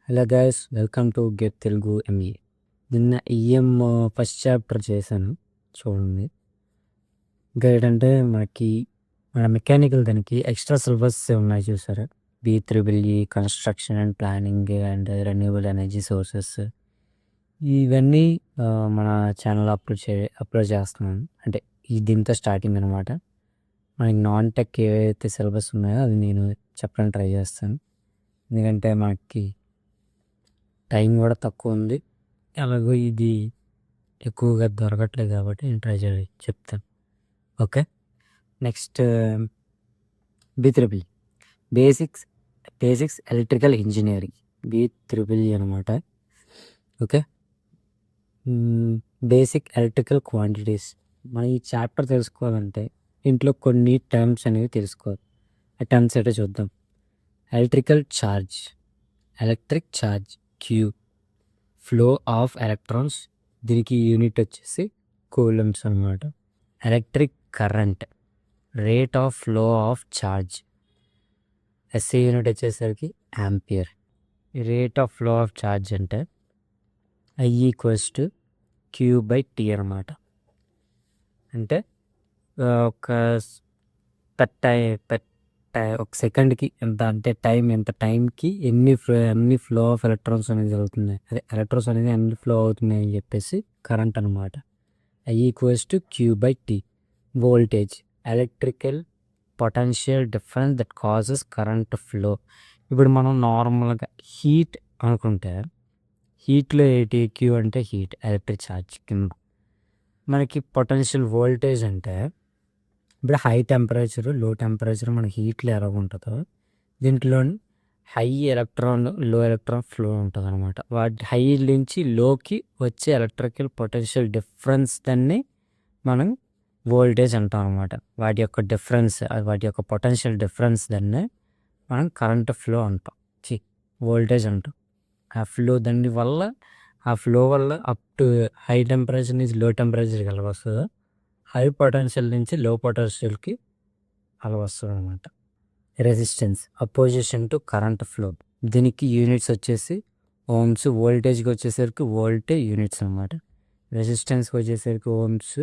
Hello guys, welcome to get Telugu ME. నిన్న EM first chapter చేశాను, చూడండి. ఇంకా ఏంటంటే మన మెకానికల్ దానికి ఎక్స్ట్రా సిలబస్ ఉన్నాయి చూసారా. B3EE construction and planning and renewable energy sources, ఇవన్నీ మన ఛానల్ అప్లోడ్ చేస్తున్నాను. అంటే దీంతో స్టార్టింగ్ అనమాట. మనకి నాన్ టెక్ ఏవైతే సిలబస్ ఉన్నాయో అది నేను చెప్పడానికి ట్రై చేస్తాను. ఎందుకంటే మనకి టైం కూడా తక్కువ ఉంది, అలాగో ఇది ఎక్కువగా దొరకట్లేదు కాబట్టి నేను ట్రై చెప్తాను. Okay, next B3EE basics electrical engineering, B3EE అనమాట. Okay, basic electrical quantities. మనం ఈ చాప్టర్ తెలుసుకోవాలంటే ఇంట్లో కొన్ని టర్మ్స్ అనేవి తెలుసుకోవాలి. ఆ టర్మ్స్ ఏంటో చూద్దాం. Electric charge Q, flow of electrons, దీనికి యూనిట్ వచ్చేసి కూలమ్స్ అనమాట. Electric current, rate of flow of charge, SI unit వచ్చేసరికి ampere. Rate of flow of charge అంటే I=Q/T అనమాట. అంటే ఒక ఒక సెకండ్కి ఎంత, అంటే ఎంత టైంకి ఎన్ని ఫ్లో ఆఫ్ ఎలక్ట్రాన్స్ అనేది జరుగుతున్నాయి, అదే ఎలక్ట్రాన్స్ అనేది ఎన్ని ఫ్లో అవుతున్నాయి అని చెప్పేసి కరెంట్ అనమాట. I=Q/T. Voltage, electrical potential difference that causes current flow. ఇప్పుడు మనం నార్మల్గా హీట్ అనుకుంటే, హీట్లో ఏంటి, క్యూ అంటే హీట్, ఎలక్ట్రిక్ ఛార్జ్ కింద. మనకి పొటెన్షియల్ వోల్టేజ్ అంటే ఇప్పుడు హై టెంపరేచర్, లో టెంపరేచర్ మన హీట్లో ఎలా ఉంటుందో దీంట్లో హై ఎలక్ట్రాన్, లో ఎలక్ట్రాన్ ఫ్లో ఉంటుంది అనమాట. వాటి హై నుంచి లోకి వచ్చే ఎలక్ట్రికల్ పొటెన్షియల్ డిఫరెన్స్ దాన్ని మనం వోల్టేజ్ అంటాం అనమాట. వాటి యొక్క డిఫరెన్స్, వాటి యొక్క పొటెన్షియల్ డిఫరెన్స్ దాన్ని మనం కరెంట్ ఫ్లో అంటాం, వోల్టేజ్ అంటాం. ఆ ఫ్లో ఆ ఫ్లో వల్ల అప్ టు హై టెంపరేచర్ నుంచి లో టెంపరేచర్కి ఎలా వస్తుందో, హై పొటెన్షియల్ నుంచి లో పొటెన్షియల్కి అలా వస్తుంది అనమాట. Resistance, opposition to current flow, దీనికి యూనిట్స్ వచ్చేసి ఓమ్స్. వోల్టేజ్కి వచ్చేసరికి వోల్టేజ్ యూనిట్స్ అనమాట. రెసిస్టెన్స్కి వచ్చేసరికి ohms.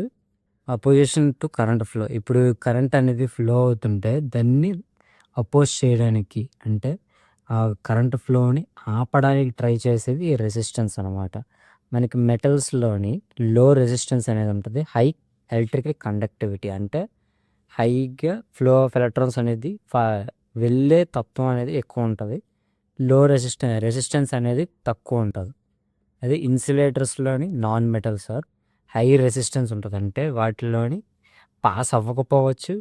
Opposition to current flow, ఇప్పుడు కరెంట్ అనేది ఫ్లో అవుతుంటే దాన్ని అపోజ్ చేయడానికి, అంటే ఆ కరెంట్ ఫ్లోని ఆపడానికి ట్రై చేసేది ఈ రెసిస్టెన్స్ అనమాట. మనకి మెటల్స్లోని లో రెసిస్టెన్స్ అనేది ఉంటుంది, హై ఎలక్ట్రికల్ కండక్టివిటీ, అంటే హైగా ఫ్లో ఆఫ్ ఎలక్ట్రాన్స్ అనేది వెళ్ళే తత్వం అనేది ఎక్కువ ఉంటుంది. లో రెసిస్టెన్స్ అనేది తక్కువ ఉంటుంది. అది ఇన్సులేటర్స్లోని non metals are high resistance ఉంటుంది, అంటే వాటిలోని పాస్ అవ్వకపోవచ్చు,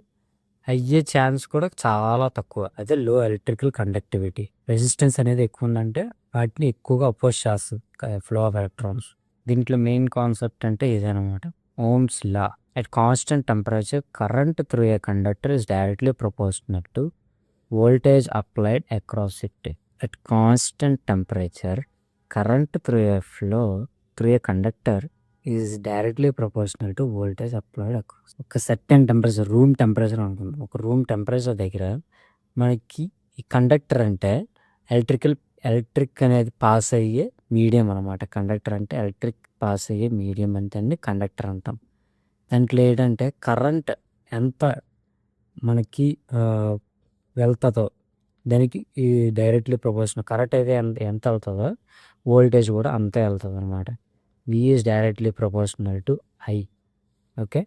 అయ్యే ఛాన్స్ కూడా చాలా తక్కువ. అదే లో ఎలక్ట్రికల్ కండక్టివిటీ. రెసిస్టెన్స్ అనేది ఎక్కువ ఉందంటే వాటిని ఎక్కువగా అపోజ్ చేస్తుంది ఫ్లో ఆఫ్ ఎలక్ట్రాన్స్. దీంట్లో మెయిన్ కాన్సెప్ట్ అంటే ఇదేనమాట, Ohm's law. At constant temperature, current through a conductor is directly proportional to voltage applied across it. At constant temperature, current through a conductor is directly proportional to voltage applied across. ఒక certain temperature, room temperature అనుకుందాం. ఒక room temperature దగ్గర మనకి ఈ conductor అంటే electric అనేది pass అయ్యే medium అనమాట. కండక్టర్ అంటే ఎలక్ట్రిక్ పాస్ అయ్యే మీడియం అంటే కండక్టర్ అంటాం. దాంట్లో ఏంటంటే కరెంట్ ఎంత మనకి వెళ్తుందో దానికి ఈ డైరెక్ట్లీ ప్రపోర్షనల్. కరెంట్ అయితే ఎంత వెళ్తుందో వోల్టేజ్ కూడా అంతే వెళ్తుంది అనమాట. V is directly proportional to I. Okay,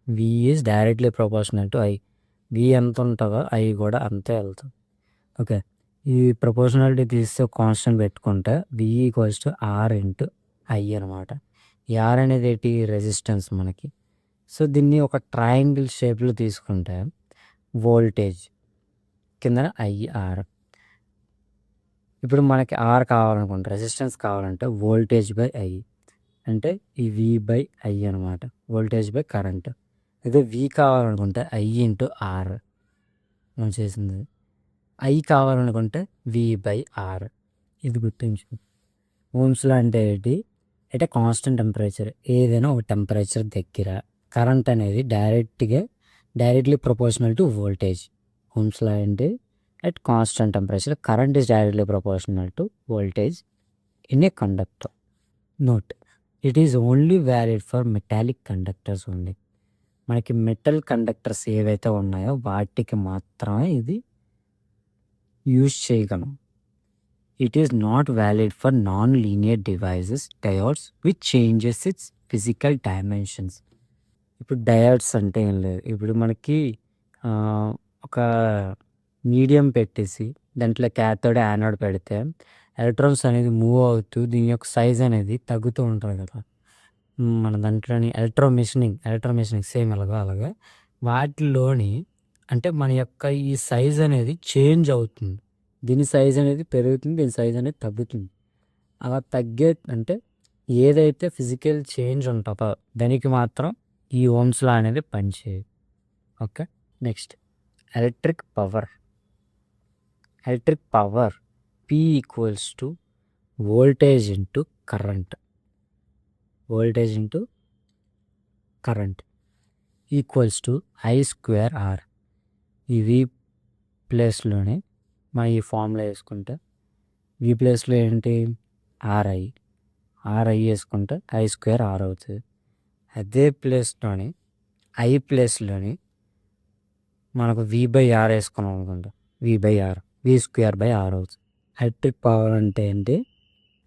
V is directly proportional to I. V ఎంత ఉంటుందో I కూడా అంతే వెళ్తుంది. ఓకే, ఈ ప్రపోర్షనాలిటీ తీస్తే కాన్స్టెంట్ పెట్టుకుంటే V=R/I అనమాట. ఈ R అనేది ఏంటి, రెసిస్టెన్స్ మనకి. సో దీన్ని ఒక ట్రయాంగిల్ షేప్లో తీసుకుంటే వోల్టేజ్ కింద IR. ఇప్పుడు మనకి R కావాలనుకుంటే, రెసిస్టెన్స్ కావాలంటే వోల్టేజ్/I, అంటే ఈ V/I అనమాట, వోల్టేజ్ బై కరెంట్. అదే V కావాలనుకుంటే I/R మనం చేసింది. I కావాలనుకుంటే V/R. ఇది గుర్తించు. ఓమ్స్లో అంటే ఏంటి అంటే కాన్స్టెంట్ టెంపరేచర్, ఏదైనా ఒక టెంపరేచర్ దగ్గర కరెంట్ అనేది డైరెక్ట్లీ ప్రపోర్షనల్ టు వోల్టేజ్. ఓమ్స్లో అంటే at constant temperature. Current is directly proportional to voltage in a conductor. Note, it is only valid for metallic conductors only. మనకి మెటల్ కండక్టర్స్ ఏవైతే ఉన్నాయో వాటికి మాత్రమే ఇది యూజ్ చేయగలం. It is not valid for non linear devices diodes which changes it's physical dimensions. ఇప్పుడు diodes అంటే ఏం లేదు. ఇప్పుడు మనకి ఒక మీడియం పెట్టేసి దాంట్లో క్యాథోడ్ యానోడ్ పెడితే ఎలక్ట్రాన్స్ అనేది మూవ్ అవుతూ దీని యొక్క సైజ్ అనేది తగ్గుతూ ఉంటుంది కదా. మన దాంట్లోని ఎలక్ట్రోమెషనింగ్ సేమ్ అలాగా వాటిలోని అంటే మన యొక్క ఈ సైజ్ అనేది చేంజ్ అవుతుంది. దీని సైజ్ అనేది పెరుగుతుంది, దీని సైజ్ అనేది తగ్గుతుంది. అలా తగ్గే అంటే ఏదైతే ఫిజికల్ చేంజ్ ఉంటుందో దానికి మాత్రం ఈ ఓమ్స్ లా అనేది పనిచేయదు. Okay, next electric power. P equals to voltage into current. Equals to I²R. ఈ V ప్లేస్లోనే మనం ఈ ఫార్ములా వేసుకుంటే V ప్లేస్లో ఏంటి RI వేసుకుంటే I²R అవుతుంది. అదే ప్లేస్లోని I ప్లేస్లోని మనకు V/R వేసుకున్నాం అనుకుంటా, V/R V²/R అవుతుంది. ఎలక్ట్రిక్ పవర్ అంటే ఏంటి?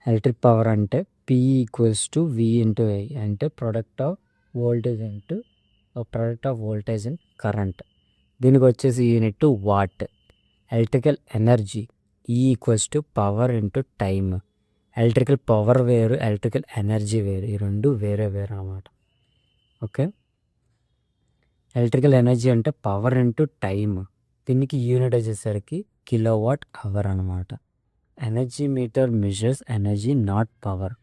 ఎలక్ట్రిక్ పవర్ అంటే P equals to V into I అంటే product of voltage and current. దీనికి వచ్చేసి unit what. Electrical energy E equals to power into time. Electrical power వేరు, ఎలక్ట్రికల్ ఎనర్జీ వేరు, ఈ రెండు వేరే అన్నమాట. ఓకే, ఎలక్ట్రికల్ ఎనర్జీ అంటే పవర్ ఇంటూ టైమ్. దీనికి యూనిట్ వచ్చేసరికి కిలోవాట్ అవర్ అనమాట. Energy meter measures energy not power.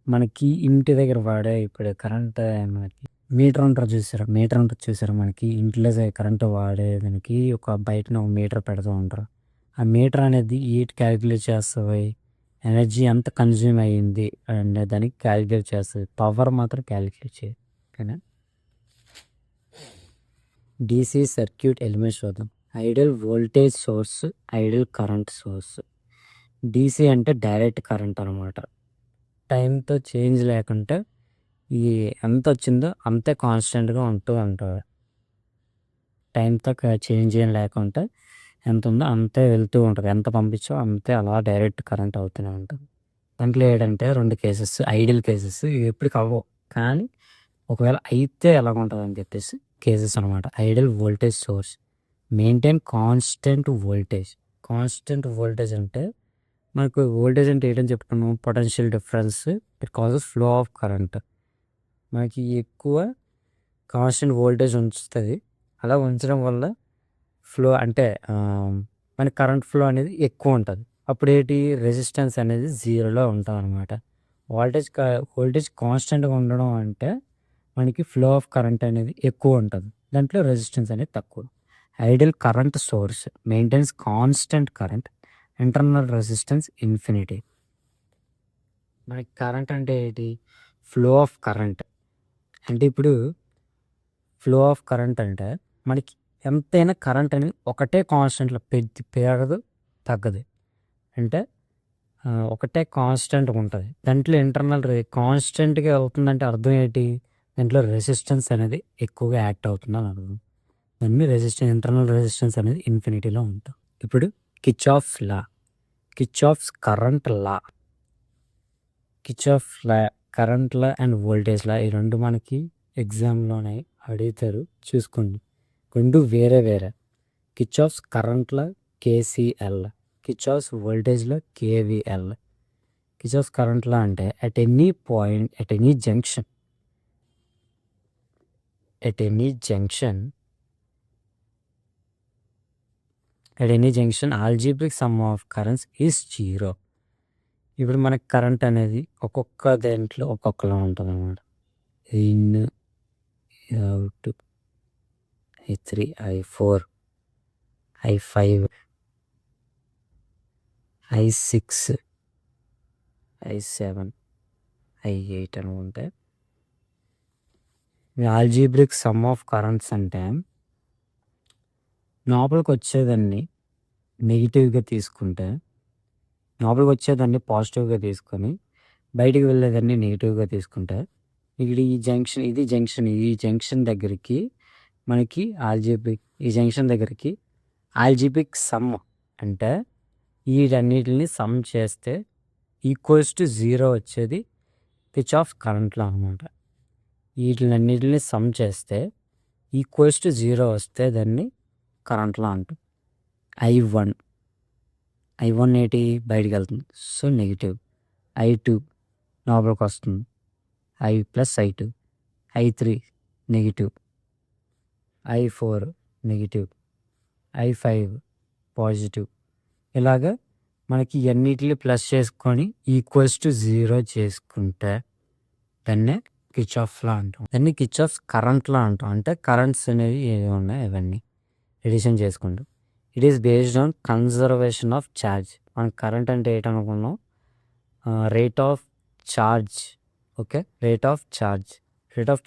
మనకి ఇంటి దగ్గర వాడే ఇప్పుడు కరెంట్ మనకి మీటర్ ఉంటుంది చూసారా, మనకి ఇంట్లో కరెంట్ వాడేదానికి ఒక బయటన ఒక మీటర్ పెడుతూ ఉంటారు. ఆ మీటర్ అనేది ఏంటి క్యాలిక్యులేట్ చేస్తుంది, ఎనర్జీ ఎంత కన్జ్యూమ్ అయ్యింది అనే దానికి క్యాలిక్యులేట్ చేస్తుంది, పవర్ మాత్రం క్యాలిక్యులేట్ చేయదు. ఓకేనా. DC సర్క్యూట్ ఎలిమెంట్స్ చూద్దాం. Ideal voltage source, ideal current source. DC అంటే డైరెక్ట్ కరెంట్ అనమాట. టైంతో చేంజ్ లేకుంటే ఈ ఎంత వచ్చిందో అంతే కాన్స్టెంట్గా ఉంటూ ఉంటుంది. టైంతో చేంజ్ ఏం లేకుంటే ఎంత ఉందో అంతే వెళ్తూ ఉంటుంది, ఎంత పంపించో అంతే అలా డైరెక్ట్ కరెంట్ అవుతూనే ఉంటుంది. దాంట్లో ఏంటంటే రెండు కేసెస్, ఐడియల్ కేసెస్, ఇవి ఎప్పటికి అవ్వవు కానీ ఒకవేళ అయితే ఎలా ఉంటుంది అని చెప్పేసి కేసెస్ అనమాట. Ideal voltage source maintain constant voltage అంటే మనకు వోల్టేజ్ అంటే ఏంటని చెప్పుకున్నాం, potential difference it causes flow of current. మనకి ఎక్కువ కాన్స్టెంట్ వోల్టేజ్ ఉంచుతుంది. అలా ఉంచడం వల్ల ఫ్లో అంటే మన కరెంట్ ఫ్లో అనేది ఎక్కువ ఉంటుంది. అప్పుడు ఏంటి, రెసిస్టెన్స్ అనేది జీరోలో ఉంటుంది అనమాట. వోల్టేజ్ కాన్స్టెంట్గా ఉండడం అంటే మనకి ఫ్లో ఆఫ్ కరెంట్ అనేది ఎక్కువ ఉంటుంది, దాంట్లో రెసిస్టెన్స్ అనేది తక్కువ. Ideal current source maintains constant current, internal resistance infinity. మనకి కరెంట్ అంటే ఏంటి, ఫ్లో ఆఫ్ కరెంట్ అంటే ఇప్పుడు ఫ్లో ఆఫ్ కరెంట్ అంటే మనకి ఎంతైనా కరెంట్ అనేది ఒకటే కాన్స్టెంట్లో పెరగదు తగ్గదు, అంటే ఒకటే కాన్స్టెంట్గా ఉంటుంది. దాంట్లో ఇంటర్నల్ కాన్స్టెంట్గా అవుతుందంటే అర్థం ఏంటి, దాంట్లో రెసిస్టెన్స్ అనేది ఎక్కువగా యాక్ట్ అవుతుంది అని అర్థం. దాన్ని ఇంటర్నల్ రెసిస్టెన్స్ అనేది ఇన్ఫినిటీలో ఉంటుంది. ఇప్పుడు Kirchhoff's current law, current law and voltage law, ఈ రెండు మనకి ఎగ్జామ్లోనే అడుగుతారు, చూసుకోండి. రెండు వేరే. Kirchhoff's current law KCL, Kirchhoff's voltage law KVL. Kirchhoff's current law అంటే at any point, at any junction algebraic sum of currents is 0. ఇప్పుడు మనకి కరెంట్ అనేది ఒక్కొక్క దాంట్లో ఒక్కొక్కలా ఉంటుంది అన్నమాట. In, out, I3, I4, I5, I6, I7, I8 అని ఉంటాయి. ఆల్జీబ్రిక్ సమ్ ఆఫ్ కరెంట్స్ అంటే లోపలికి వచ్చేదాన్ని నెగిటివ్‌గా తీసుకుంటే, లోపలికి వచ్చేదాన్ని పాజిటివ్‌గా తీసుకొని, బయటికి వెళ్ళేదాన్ని నెగిటివ్‌గా తీసుకుంటే, ఇక్కడ ఈ జంక్షన్ దగ్గరికి మనకి ఈ జంక్షన్ దగ్గరికి ఆల్జీబ్రిక్ సమ్ అంటే వీటన్నిటిని సమ్ చేస్తే ఈక్వల్స్ టు 0 వచ్చేది కిర్చాఫ్ కరెంట్ లా అనమాట. వీటిలన్నిటిని సమ్ చేస్తే ఈక్వల్స్ టు 0 వస్తే దాన్ని కరెంట్ లా అంటాం. I1 ఏంటి బయటికి వెళ్తుంది, సో నెగిటివ్. I2 లోపలికి వస్తుంది, I+I2. I3 negative. I4 negative. I5 positive. ఇలాగా మనకి ఇవన్నిటిని ప్లస్ చేసుకొని ఈక్వల్స్ టు 0 చేసుకుంటే దాన్నే కిర్చాఫ్ లా అంటాం. దాన్ని కిర్చాఫ్స్ కరెంట్ లా అంటాం. అంటే కరెంట్స్ అనేవి ఏవి ఉన్నాయి అవన్నీ ఎడిషన్ చేసుకుంటాం. It is based on conservation of charge. మనం కరెంట్ అంటే ఏంటనుకున్నాం, rate of charge. Okay, rate of charge rate of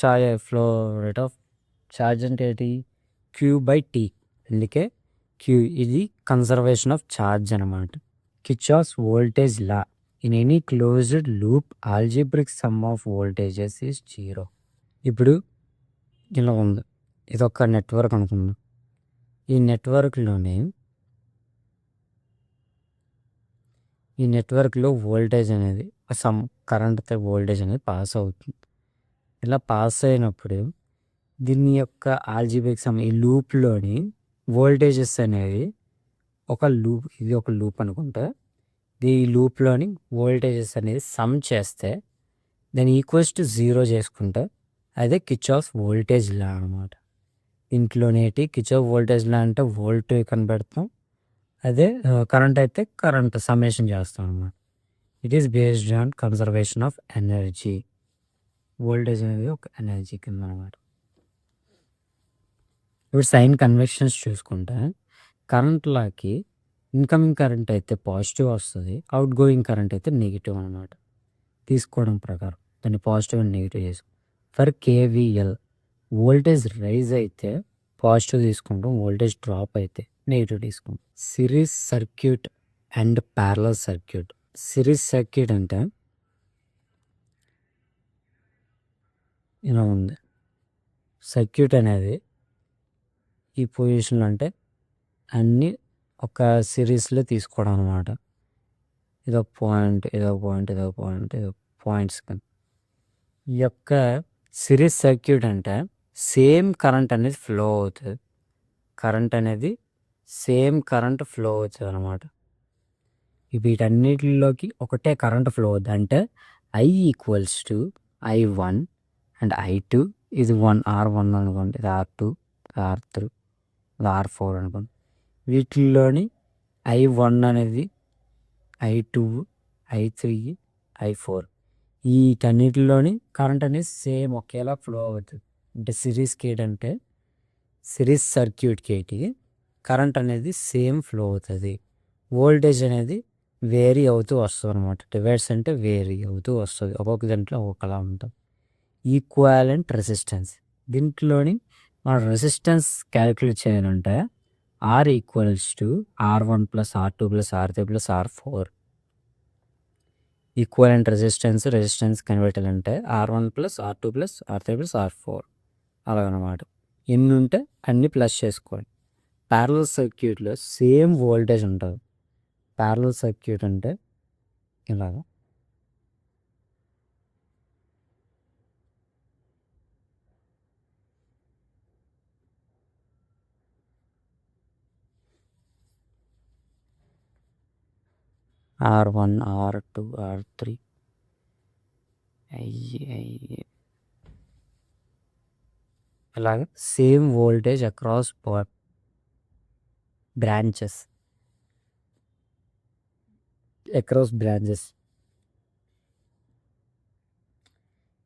charge అంటే ఏంటి, Q/T. అందుకే Q, ఇది కన్జర్వేషన్ ఆఫ్ ఛార్జ్ అనమాట. Kirchhoff's voltage law. In any closed loop algebraic sum of voltages is 0. ఇప్పుడు ఇలా ఉంది, ఇదొక నెట్వర్క్ అనుకుందాం. ఈ నెట్వర్క్లో వోల్టేజ్ అనేది సమ్ కరెంట్తో వోల్టేజ్ అనేది పాస్ అవుతుంది. ఇలా పాస్ అయినప్పుడు దీని యొక్క ఆల్జీబ్రిక్ సమ్, ఈ లూప్లోని వోల్టేజెస్ అనేవి ఇది ఒక లూప్ అనుకుంటా. ఈ లూప్లోని వోల్టేజెస్ అనేది సమ్ చేస్తే దాన్ని ఈక్వల్స్ టు 0 చేసుకుంటే అదే కిర్చాఫ్స్ వోల్టేజ్ లా అనమాట. ఇంట్లోనేటి కిర్చాఫ్ వోల్టేజ్ లా అంటే వోల్ట్ కనిపెడతాం, అదే కరెంట్ అయితే కరెంట్ సమ్మేషన్ చేస్తాం అనమాట. It is based on conservation of energy. Voltage అనేది ఒక ఎనర్జీ కింద అనమాట. ఇప్పుడు సైన్ కన్వెక్షన్స్ చూసుకుంటే కరెంట్ లాకి ఇన్కమింగ్ కరెంట్ అయితే పాజిటివ్ వస్తుంది, అవుట్ గోయింగ్ కరెంట్ అయితే నెగిటివ్ అనమాట. తీసుకోవడం ప్రకారం దాన్ని పాజిటివ్ అండ్ నెగిటివ్ చేసాం. ఫర్ KVL వోల్టేజ్ రైజ్ అయితే పాజిటివ్ తీసుకుంటాం, వోల్టేజ్ డ్రాప్ అయితే నెగిటివ్ తీసుకుంటాం. Series circuit and parallel circuit. Series circuit అంటే ఇలా ఉంది. సర్క్యూట్ అనేది ఈ పొజిషన్లో అంటే అన్నీ ఒక సిరీస్లో తీసుకోవడం అనమాట. ఇదొక పాయింట్, పాయింట్స్ కానీ. ఈ యొక్క సిరీస్ సర్క్యూట్ అంటే సేమ్ కరెంట్ అనేది ఫ్లో అవుతుంది. సేమ్ కరెంట్ ఫ్లో అవుతుంది అనమాట. వీటన్నిటిలోకి ఒకటే కరెంట్ ఫ్లో అవుతుంది. అంటే I equals to I1 and I2. ఇది R1 అనుకోండి, ఇది R2, R3, R4 అనుకోండి. వీటిల్లోని I1 అనేది I2, I3, I4 వీటన్నిటిలోని కరెంట్ అనేది సేమ్ ఒకేలా ఫ్లో అవుతుంది. అంటే సిరీస్ సర్క్యూట్కి ఏంటి కరెంట్ అనేది సేమ్ ఫ్లో అవుతుంది. వోల్టేజ్ అనేది వేరీ అవుతూ వస్తుంది అనమాట. డివైడ్స్ అంటే వేరీ అవుతూ వస్తుంది, ఒక్కొక్క దాంట్లో ఒక్కొక్కలా ఉంటుంది. Equivalent resistance. దీంట్లోని మన రెసిస్టెన్స్ క్యాలిక్యులేట్ చేయాలంటే R equals to R1 + R2 + R3 + R4. Equivalent resistance కనిపెట్టాలంటే R1 + R2 + R3 + R4 అలాగనమాట. ఎన్ని ఉంటే అన్ని ప్లస్ చేసుకోండి. ప్యారలల్ సర్క్యూట్లో సేమ్ వోల్టేజ్ ఉంటుంది. ప్యారలల్ సర్క్యూట్ అంటే ఇలాగ R1, R2, R3 అలాగే సేమ్ వోల్టేజ్ అక్రాస్ బ్రాంచెస్.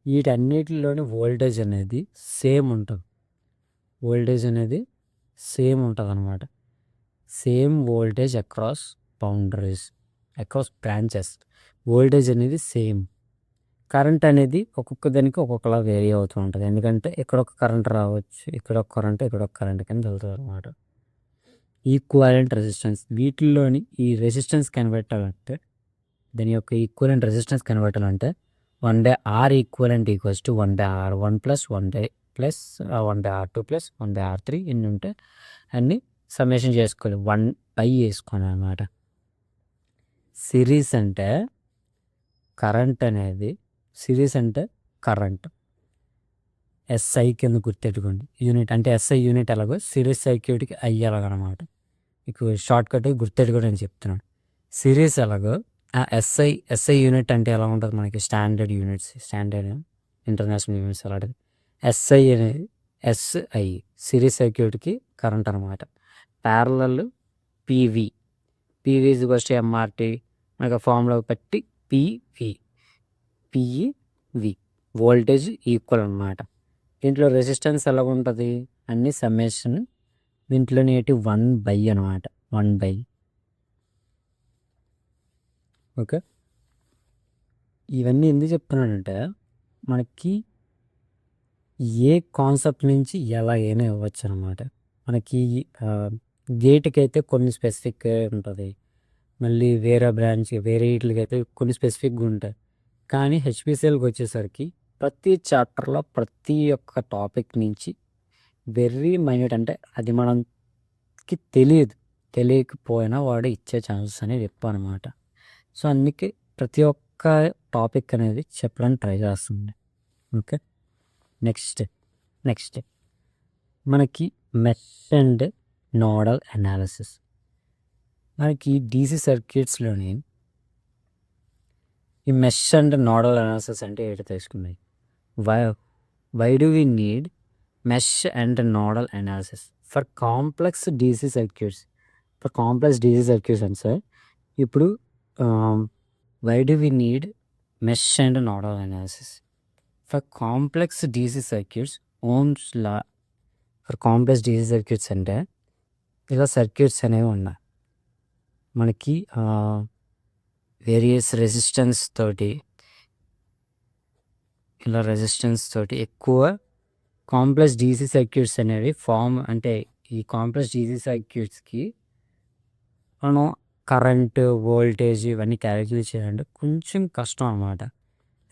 వీటన్నిటిలోని వోల్టేజ్ అనేది సేమ్ ఉంటుంది. అనమాట. Same voltage across boundaries, across branches. Voltage అనేది సేమ్. కరెంట్ అనేది ఒక్కొక్క దానికి ఒక్కొక్కలా వేరీ అవుతూ ఉంటుంది. ఎందుకంటే ఇక్కడ ఒక కరెంట్ రావచ్చు, ఇక్కడ ఒక కరెంట్ కింద వెళ్తుంది అనమాట. Equivalent resistance. వీటిల్లోని ఈ రెసిస్టెన్స్ కనిపెట్టాలంటే దాని యొక్క ఈక్వలెంట్ రెసిస్టెన్స్ కనిపెట్టాలంటే 1/R equivalent equals to 1/R1 plus 1/R2 plus 1/R3 ఎన్ని ఉంటే అన్నీ సమ్మేషన్ చేసుకోవాలి. 1/, వేసుకోవాలి అనమాట. సిరీస్ అంటే కరెంట్ అనేది, సిరీస్ అంటే కరెంట్ ఎస్ఐ కింద గుర్తెట్టుకోండి. యూనిట్ అంటే ఎస్ఐ యూనిట్ ఎలాగో సిరీస్ సర్క్యూట్కి అయ్యేలాగనమాట. మీకు షార్ట్ కట్ గుర్తెట్టుకోండి అని చెప్తున్నాను. సిరీస్ ఎలాగో ఎస్ఐ యూనిట్ అంటే ఎలా ఉంటుంది మనకి standard units, standard international units అలాంటిది. ఎస్ఐ అనేది ఎస్ఐ సిరీస్ సర్క్యూట్కి కరెంట్ అనమాట. Parallel PV is equals to MRT మనకి ఫార్ములా పెట్టి పిఈవి వోల్టేజ్ ఈక్వల్ అనమాట. దీంట్లో రెసిస్టెన్స్ ఎలా ఉంటుంది అన్ని సమ్మేషన్, దీంట్లో నేటి 1/, అనమాట. 1/. ఓకే, ఇవన్నీ ఎందుకు చెప్తున్నానంటే మనకి ఏ కాన్సెప్ట్ నుంచి ఎలా అయినా ఇవ్వచ్చు అనమాట. మనకి గేట్కి అయితే కొన్ని స్పెసిఫిక్ ఉంటుంది, మళ్ళీ వేరే బ్రాంచ్ వేరే వీటికి అయితే కొన్ని స్పెసిఫిక్గా ఉంటాయి. కానీ హెచ్పిసిఎల్కి వచ్చేసరికి ప్రతి చాప్టర్లో ప్రతి ఒక్క టాపిక్ నుంచి వెరీ మైన్యూట్, అంటే అది మనకి తెలియకపోయినా వాడు ఇచ్చే ఛాన్సెస్ అనేవి ఎక్కువ అనమాట. సో అందుకే ప్రతి ఒక్క టాపిక్ అనేది చెప్పడానికి ట్రై చేస్తుంది. ఓకే, నెక్స్ట్ మనకి మెష్ అండ్ నోడల్ అనాలిసిస్. మనకి డీసీ సర్క్యూట్స్లోని ఈ మెష్ అండ్ నోడల్ అనాలిసిస్ అంటే ఏంటో తెలుసుకున్నాయి. Why do we need mesh and nodal analysis for complex DC circuits? అంటే సార్ ఇప్పుడు why do we need mesh and nodal analysis for complex DC circuits? Ohm's law for complex DC circuits అంటే ఇలా circuits అనేవి ఉన్నాయి మనకి, various resistance తోటి, ఇలా resistance తోటి ఎక్కువ కాంప్లెక్స్ డీసీ సర్క్యూట్స్ అనేవి ఫామ్. అంటే ఈ కాంప్లెక్స్ డీసీ సర్క్యూట్స్కి మనం కరెంటు, వోల్టేజ్ ఇవన్నీ క్యాలిక్యులేట్ చేయాలంటే కొంచెం కష్టం అన్నమాట.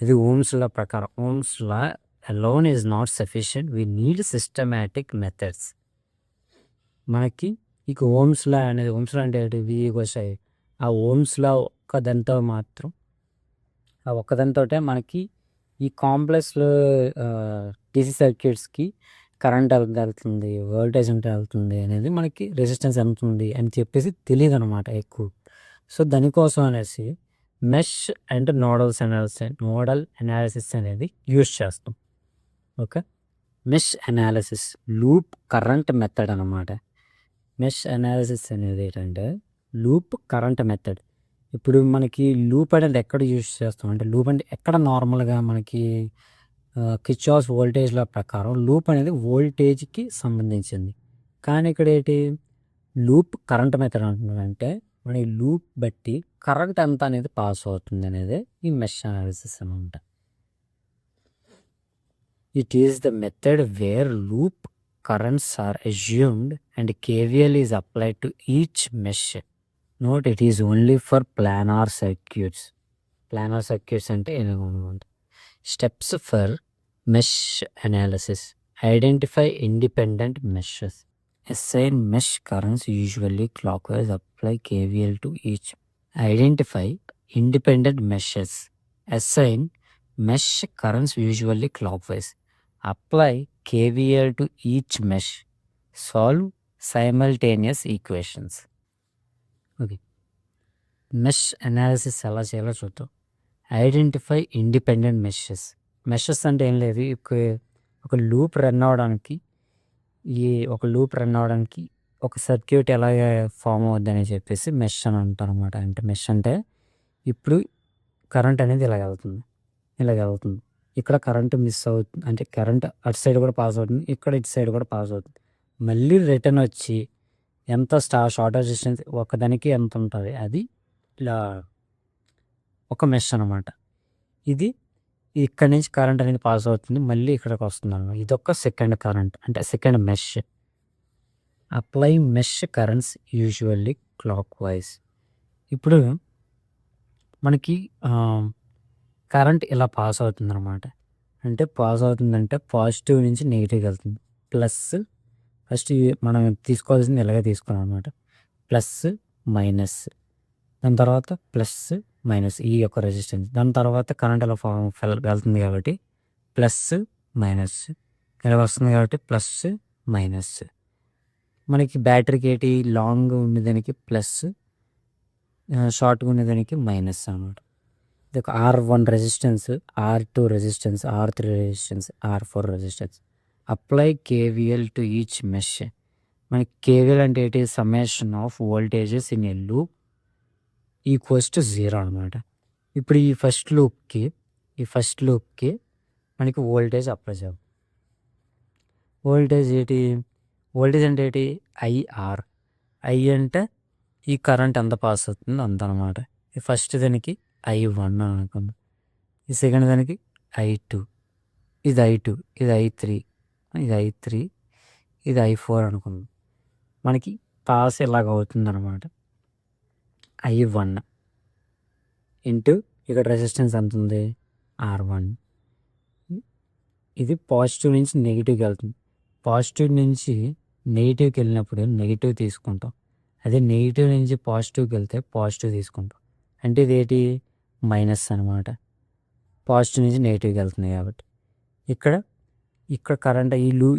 ఇది ఓమ్స్ లా ప్రకారం. Ohm's law alone is not sufficient, we need systematic methods. మనకి ఇక ఓమ్స్ లా అనేది, ఓమ్స్ లా అంటే వి వస్తాయి. ఆ ఓమ్స్ లా ఒక్కదానితోటే మనకి ఈ కాంప్లెక్స్ డీసీ సర్క్యూట్స్కి కరెంట్ ఎంత వెళ్తుంది, వోల్టేజ్ ఎంత వెళ్తుంది అనేది, మనకి రెసిస్టెన్స్ ఎంత ఉంది అని చెప్పేసి తెలియదు అనమాట ఎక్కువ. సో దానికోసం అనేసి మెష్ అండ్ నోడల్ అనాలిసిస్ అనేది యూజ్ చేస్తాం. Okay, mesh analysis loop current method అనమాట. మెష్ అనాలిసిస్ అనేది ఏంటంటే లూప్ కరెంట్ మెథడ్. ఇప్పుడు మనకి లూప్ అనేది ఎక్కడ యూజ్ చేస్తాం అంటే, లూప్ అంటే ఎక్కడ నార్మల్గా మనకి కిర్చాఫ్ వోల్టేజ్ లా ప్రకారం లూప్ అనేది వోల్టేజ్కి సంబంధించింది. కానీ ఇక్కడ ఏంటి లూప్ కరెంట్ మెథడ్ అంటున్నారంటే మన ఈ లూప్ బట్టి కరెంట్ ఎంత అనేది పాస్ అవుతుంది అనేది ఈ మెష్ అనాలిసిస్ అనమాట. It is the method where loop currents are assumed and KVL is applied to each mesh. Note, it is only for planar circuits. Planar circuits ante steps for mesh analysis. Identify independent meshes. Assign mesh currents usually clockwise. Apply KVL to each. Identify independent meshes. Assign mesh currents usually clockwise. Apply KVL to each mesh. Solve simultaneous equations. Okay, mesh analysis ఎలా చేయాలో చూద్దాం. Identify independent meshes అంటే ఏం లేదు, ఒక loop run అవడానికి ఒక circuit ఎలా ఫామ్ అవుద్ది అని చెప్పేసి మెష్ అని అంటారు అనమాట. అంటే మెష్ అంటే ఇప్పుడు కరెంట్ అనేది ఇలాగ వెళ్తుంది, ఇక్కడ కరెంట్ మిస్ అవుతుంది, అంటే కరెంట్ అటు సైడ్ కూడా పాస్ అవుతుంది, ఇక్కడ ఇటు సైడ్ కూడా పాస్ అవుతుంది. మళ్ళీ రిటర్న్ వచ్చి ఎంత షార్ట్ రెసిస్టెన్స్ ఒకదానికి ఎంత ఉంటుంది, అది ఇలా ఒక మెష్ అనమాట. ఇది ఇక్కడ నుంచి కరెంట్ అనేది పాస్ అవుతుంది, మళ్ళీ ఇక్కడికి వస్తుంది అనమాట. ఇదొక సెకండ్ కరెంట్, అంటే second mesh. Apply mesh currents usually clock wise. ఇప్పుడు మనకి కరెంట్ ఇలా పాస్ అవుతుందన్నమాట. అంటే పాస్ అవుతుందంటే పాజిటివ్ నుంచి నెగిటివ్కి వెళ్తుంది. ప్లస్ ఫస్ట్ మనం తీసుకోవాల్సింది ఇలాగే తీసుకున్నాం అనమాట. ప్లస్ మైనస్, దాని తర్వాత ప్లస్ మైనస్ ఈ యొక్క రెసిస్టెన్స్, దాని తర్వాత కరెంట్ ఇలా వెళ్తుంది కాబట్టి ప్లస్ మైనస్ ఇలా వస్తుంది కాబట్టి ప్లస్ మైనస్. మనకి బ్యాటరీకి ఏంటి లాంగ్ ఉండేదానికి ప్లస్, షార్ట్గా ఉండేదానికి మైనస్ అనమాట. ఇది ఒక R1 resistance, R2 resistance, R3 resistance, R4 resistance. Apply KVL to each mesh. మనకి KVL అంటే ఏంటి? Summation of voltages in a loop equals to 0 అనమాట. ఇప్పుడు ఈ ఫస్ట్ లూప్కి మనకి వోల్టేజ్ అప్లై చేయాలి. వోల్టేజ్ అంటే ఏంటి? IR. I అంటే ఈ కరెంట్ ఎంత పాస్ అవుతుందో అంత అనమాట. ఈ ఫస్ట్ దానికి I1 అనుకుందాం, ఈ సెకండ్ దానికి I2, ఇది I2, ఇది I3, ఇది I3, ఇది I4 అనుకుందాం. మనకి పాస్ ఇలాగ అవుతుంది అనమాట. I1 ఇంటూ ఇక్కడ రెసిస్టెన్స్ ఎంత ఉంది? R1. ఇది పాజిటివ్ నుంచి నెగిటివ్కి వెళ్తుంది. పాజిటివ్ నుంచి నెగిటివ్కి వెళ్ళినప్పుడు నెగిటివ్ తీసుకుంటాం. అదే నెగిటివ్ నుంచి పాజిటివ్కి వెళ్తే పాజిటివ్ తీసుకుంటాం. అంటే ఇదేంటి? మైనస్ అనమాట. పాజిటివ్ నుంచి నెగిటివ్కి వెళ్తుంది కాబట్టి ఇక్కడ కరెంట్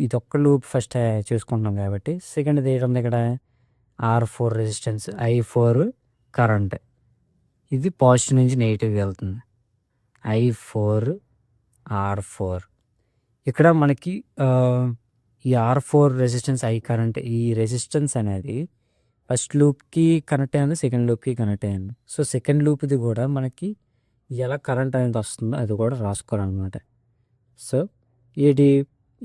ఇది ఒక్క లూప్ ఫస్ట్ చూసుకుంటున్నాం కాబట్టి సెకండ్ ఏముంది ఇక్కడ? R4 resistance, I4 current. ఇది పాజిటివ్ నుంచి నెగిటివ్కి వెళ్తుంది. I4 R4. ఇక్కడ మనకి ఈ R4 రెసిస్టెన్స్, I కరెంట్, ఈ రెసిస్టెన్స్ అనేది ఫస్ట్ లూప్కి కనెక్ట్ అయ్యింది, సెకండ్ లూప్కి కనెక్ట్ అయ్యింది. సో సెకండ్ లూప్ది కూడా మనకి ఎలా కరెంట్ అనేది వస్తుందో అది కూడా రాసుకోవాలన్నమాట. సో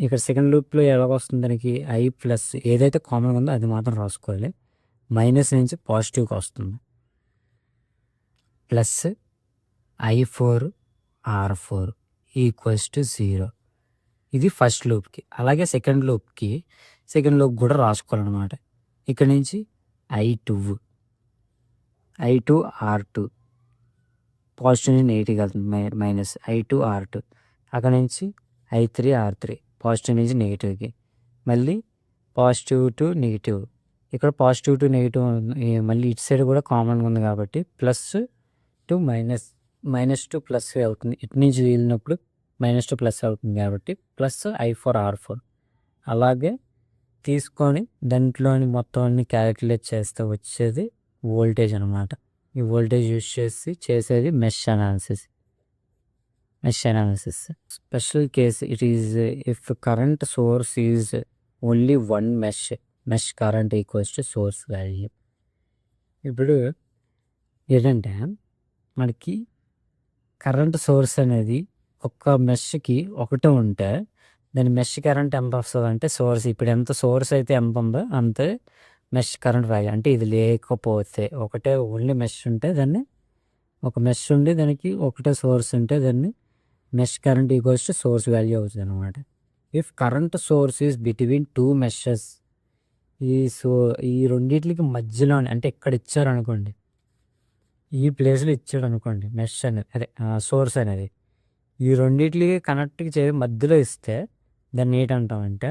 ఇక్కడ సెకండ్ లూప్లో ఎలా వస్తుంది? దానికి I ప్లస్ ఏదైతే కామన్గా ఉందో అది మాత్రం రాసుకోవాలి. మైనస్ నుంచి పాజిటివ్కి వస్తుంది. Plus I4 R4 equals to 0. ఇది ఫస్ట్ లూప్కి. అలాగే సెకండ్ లూప్ కూడా రాసుకోవాలన్నమాట. ఇక్కడ నుంచి I2 R2 పాజిటివ్ నుంచి నెగిటివ్కి వెళ్తుంది, మైనస్ I2 R2. అక్కడ నుంచి I3 R3 పాజిటివ్ నుంచి నెగిటివ్కి, మళ్ళీ పాజిటివ్ టు నెగిటివ్. ఇక్కడ పాజిటివ్ టు నెగిటివ్ మళ్ళీ ఇటు సైడ్ కూడా కామన్గా ఉంది కాబట్టి plus to minus to plus అవుతుంది. ఇటు నుంచి వెళ్ళినప్పుడు మైనస్ టు ప్లస్ అవుతుంది కాబట్టి ప్లస్ I4 R4. అలాగే తీసుకొని దాంట్లోని మొత్తం అన్ని క్యాలిక్యులేట్ చేస్తే వచ్చేది వోల్టేజ్ అనమాట. ఈ వోల్టేజ్ యూజ్ చేసేది mesh analysis. Special case it is if current source is only one mesh current equals to source value. ఇప్పుడు ఏంటంటే మనకి కరెంట్ సోర్స్ అనేది ఒక్క మెష్కి ఒకటే ఉంటే దాని మెష్ కరెంట్ ఎంత వస్తుంది అంటే సోర్స్ ఇప్పుడు ఎంత సోర్స్ అయితే ఎంత ఉందో అంతే మెష్ కరెంట్ వాల్యూ. అంటే ఇది లేకపోతే ఒకటే ఓన్లీ మెష్ ఉంటే దాన్ని ఒక మెష్ ఉండి దానికి ఒకటే సోర్స్ ఉంటే దాన్ని mesh current equals to source value అవుతుంది అనమాట. If current source is between two meshes, ఈ రెండింటికి మధ్యలోనే అంటే ఇక్కడ ఇచ్చారు అనుకోండి, ఈ ప్లేస్లో ఇచ్చాడు అనుకోండి మెష్ అనేది, అదే సోర్స్ అనేది ఈ రెండింటికి కనెక్ట్ చేసి మధ్యలో ఇస్తే దాన్ని ఏంటంటామంటే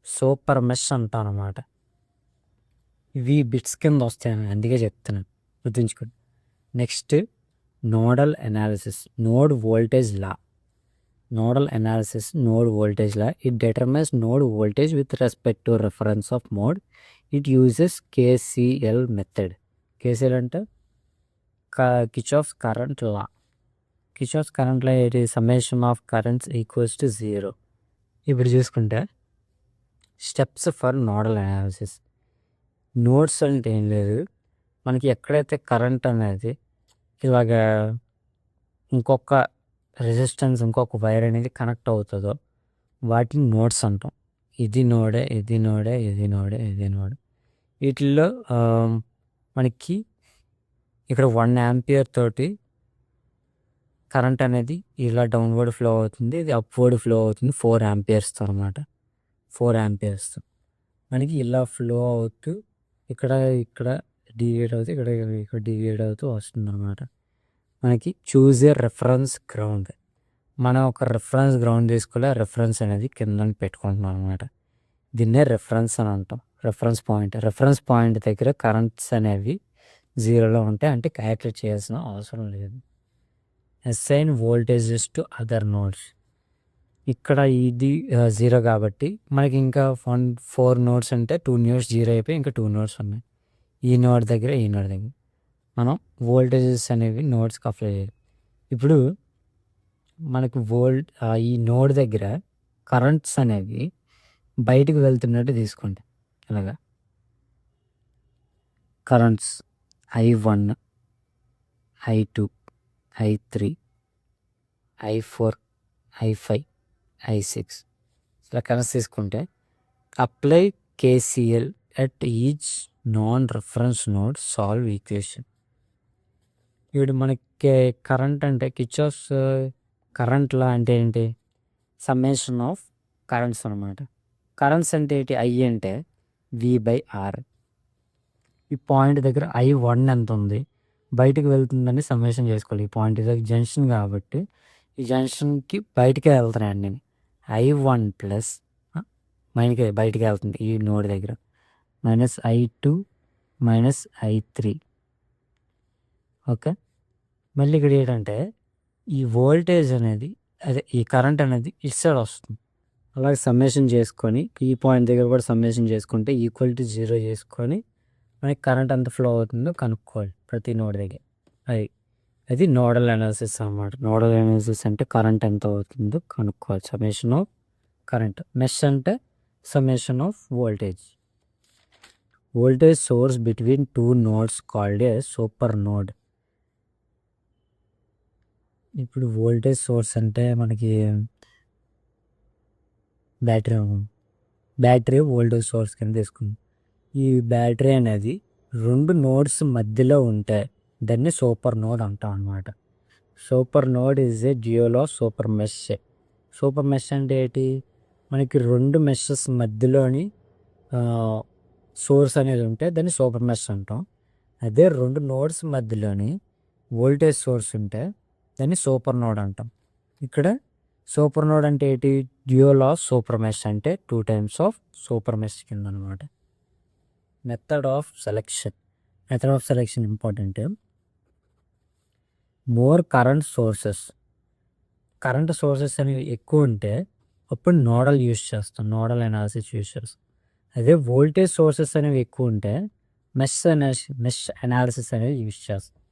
సూపర్ మెష్ అంటాం అనమాట. ఇవి బిట్స్ కింద వస్తాయి, అందుకే చెప్తున్నాను, గుర్తుంచుకోండి. Next nodal analysis, node voltage law. It determines node voltage with respect to reference of mode. It uses KCL method. KCL అంటే Kirchhoff's current law. Kirchhoff's current law ఏంటి? Summation of currents equals to 0. ఇప్పుడు చూసుకుంటే steps for nodal analysis. Nodes అంటే ఏం లేదు, మనకి ఎక్కడైతే current అనేది ఇలాగ ఇంకొక రెసిస్టెన్స్ ఇంకొక వైర్ అనేది కనెక్ట్ అవుతుందో వాటిని నోడ్స్ అంటాం. ఇది నోడే. వీటిల్లో మనకి ఇక్కడ 1 ఆంపియర్ తోటి కరెంట్ అనేది ఇలా డౌన్వర్డ్ ఫ్లో అవుతుంది, ఇది అప్వర్డ్ ఫ్లో అవుతుంది 4 ఆంపియర్స్తో అనమాట. 4 ఆంపియర్స్. మనకి ఇలా ఫ్లో అవుతూ ఇక్కడ ఇక్కడ డీవియేట్ అవుతూ ఇక్కడ డీవియేట్ అవుతూ వస్తుందన్నమాట. మనకి చూజ్ ఏ రెఫరెన్స్ గ్రౌండ్. మనం ఒక రెఫరెన్స్ గ్రౌండ్ తీసుకోవాలి. ఆ రెఫరెన్స్ అనేది కిందని పెట్టుకుంటున్నాం అనమాట. దీన్నే రెఫరెన్స్ అని అంటాం. రెఫరెన్స్ పాయింట్ దగ్గర కరెంట్స్ అనేవి జీరోలో ఉంటాయి. అంటే క్యాలిక్యులేట్ చేయాల్సిన అవసరం లేదు. Assign voltages to other nodes. ఇక్కడ ఇది 0 కాబట్టి మనకి ఇంకా 4 నోడ్స్ అంటే 2 నోడ్స్ 0 అయిపోయి ఇంకా 2 నోడ్స్ ఉన్నాయి. ఈ నోడ్ దగ్గర మనం వోల్టేజెస్ అనేవి నోడ్స్కి అప్లై చేయాలి. ఇప్పుడు మనకు ఈ నోడ్ దగ్గర కరెంట్స్ అనేవి బయటకు వెళ్తున్నట్టు తీసుకోండి. ఇలాగా currents I1, I2, I3, I4, I5, I6 ఇలా కరెంట్స్ తీసుకుంటే apply KCL at each non reference node, solve equation. ఇప్పుడు మనకి కరెంట్ అంటే కిర్చాఫ్స్ కరెంట్ లా అంటే ఏంటి? సమ్మేషన్ ఆఫ్ కరెంట్స్ అనమాట. కరెంట్స్ అంటే ఏంటి? I అంటే V/R. ఈ పాయింట్ దగ్గర I1 ఎంత ఉంది, బయటకు వెళ్తుందని సమ్మేషన్ చేసుకోవాలి. ఈ పాయింట్ దగ్గర జంక్షన్ కాబట్టి ఈ జంక్షన్కి బయటకే వెళ్తున్నాయండి. నేను I1 ప్లస్ బయటకే వెళ్తుంది ఈ నోడ్ దగ్గర -I2 -I3. ఓకే, మళ్ళీ ఇక్కడ ఏంటంటే ఈ వోల్టేజ్ అనేది ఈ కరెంట్ అనేది ఇటు సైడ్ వస్తుంది. అలాగే సమ్మేషన్ చేసుకొని ఈ పాయింట్ దగ్గర కూడా సమ్మేషన్ చేసుకుంటే ఈక్వల్ టు 0 చేసుకొని మనకి కరెంట్ ఎంత ఫ్లో అవుతుందో కనుక్కోవాలి ప్రతి నోడ్ దగ్గర. అది నోడల్ అనాలిసిస్ అన్నమాట. నోడల్ అనాలిసిస్ అంటే కరెంట్ ఎంత అవుతుందో కనుక్కోవాలి. Summation of current. మెష్ అంటే summation of voltage. Voltage source between 2 nodes called a super node. ఇప్పుడు వోల్టేజ్ సోర్స్ అంటే మనకి బ్యాటరీ వోల్టేజ్ సోర్స్ కింద తీసుకుంది. ఈ బ్యాటరీ అనేది 2 నోడ్స్ మధ్యలో ఉంటే దాన్ని సూపర్ నోడ్ అంటాం అనమాట. Super node is a dual of super mesh. Super mesh అంటే ఏంటి? మనకి 2 మెషెస్ మధ్యలోని సోర్స్ అనేది ఉంటే దాన్ని సూపర్ మెష్ అంటాం. అదే 2 నోడ్స్ మధ్యలోని వోల్టేజ్ సోర్స్ ఉంటే దాన్ని సూపర్ నోడ్ అంటాం. ఇక్కడ సూపర్ నోడ్ అంటే ఏంటి? డ్యూయల్ ఆఫ్ సూపర్ మెష్ అంటే 2 టైమ్స్ ఆఫ్ సూపర్ మెష్ కింద అనమాట. Method of selection important. More current sources అనేవి ఎక్కువ ఉంటే అప్పుడు నోడల్ అనాలిసిస్ యూస్ చేస్తాం. అదే వోల్టేజ్ సోర్సెస్ అనేవి ఎక్కువ ఉంటే మెష్ అనాలిసిస్ అనేది యూస్ చేస్తాం.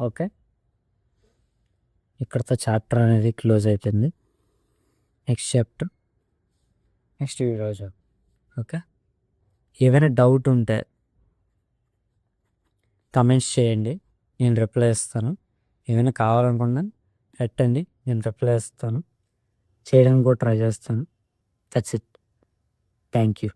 ఓకే, ఇక్కడతో చాప్టర్ అనేది క్లోజ్ అయిపోయింది. Next chapter next video. Okay, ఏమైనా డౌట్ ఉంటే కమెంట్స్ చేయండి, నేను రిప్లై ఇస్తాను. ఏమైనా కావాలనుకున్నాను పెట్టండి, నేను రిప్లై ఇస్తాను. చేయడానికి కూడా ట్రై చేస్తాను. That's it. Thank you.